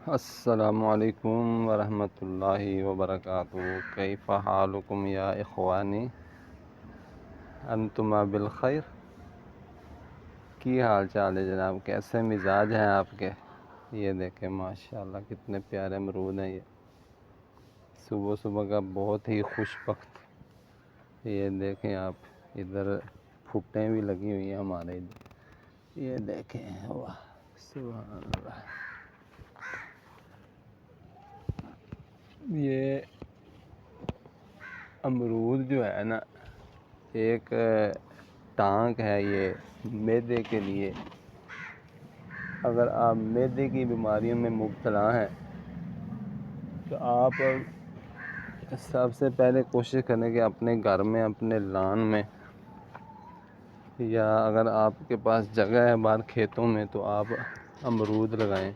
السلام علیکم ورحمۃ اللہ وبرکاتہ۔ کیف حالکم یا اخوانی، انتما بالخیر؟ کی حال چال ہے جناب؟ کیسے مزاج ہیں آپ کے؟ یہ دیکھیں ماشاءاللہ کتنے پیارے امرود ہیں۔ یہ صبح صبح کا بہت ہی خوش بخت۔ یہ دیکھیں آپ، ادھر پھٹیں بھی لگی ہوئی ہیں ہمارے ادھر۔ یہ دیکھیں، واہ سبحان اللہ۔ یہ امرود جو ہے نا، ایک ٹانک ہے یہ معدے کے لیے۔ اگر آپ معدے کی بیماریوں میں مبتلا ہیں تو آپ سب سے پہلے کوشش کریں کہ اپنے گھر میں، اپنے لان میں، یا اگر آپ کے پاس جگہ ہے باہر کھیتوں میں، تو آپ امرود لگائیں۔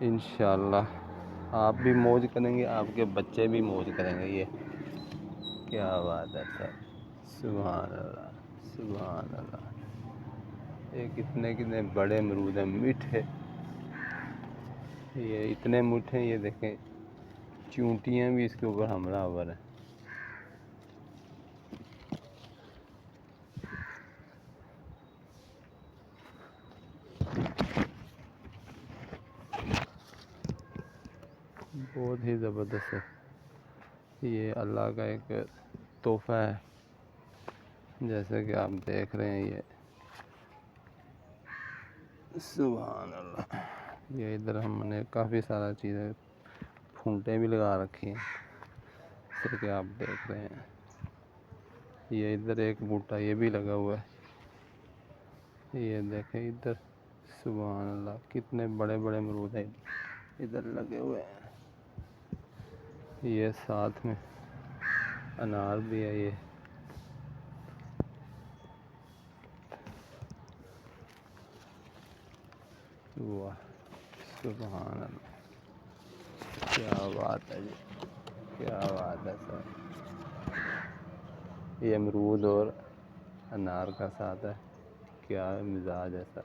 انشاءاللہ آپ بھی موج کریں گے، آپ کے بچے بھی موج کریں گے۔ یہ کیا بات ہے سر، سبحان اللہ سبحان اللہ۔ یہ کتنے بڑے امرود ہیں، میٹھے۔ یہ اتنے میٹھے، یہ دیکھیں چونٹیاں بھی اس کے اوپر حملہ آور ہیں۔ بہت ہی زبردست ہے۔ یہ اللہ کا ایک تحفہ ہے، جیسے کہ آپ دیکھ رہے ہیں۔ یہ سبحان اللہ۔ یہ ادھر ہم نے کافی سارا چیزیں، پھونٹیں بھی لگا رکھی ہیں، جیسے کہ آپ دیکھ رہے ہیں۔ یہ ادھر ایک بوٹا یہ بھی لگا ہوا ہے۔ یہ دیکھیں ادھر، سبحان اللہ کتنے بڑے بڑے امرود ہیں ادھر لگے ہوئے ہیں۔ یہ ساتھ میں انار بھی ہے۔ یہ واہ سبحان اللہ، کیا بات ہے جی، کیا بات ہے سر۔ یہ امرود اور انار کا ساتھ ہے، کیا مزاج ہے سر۔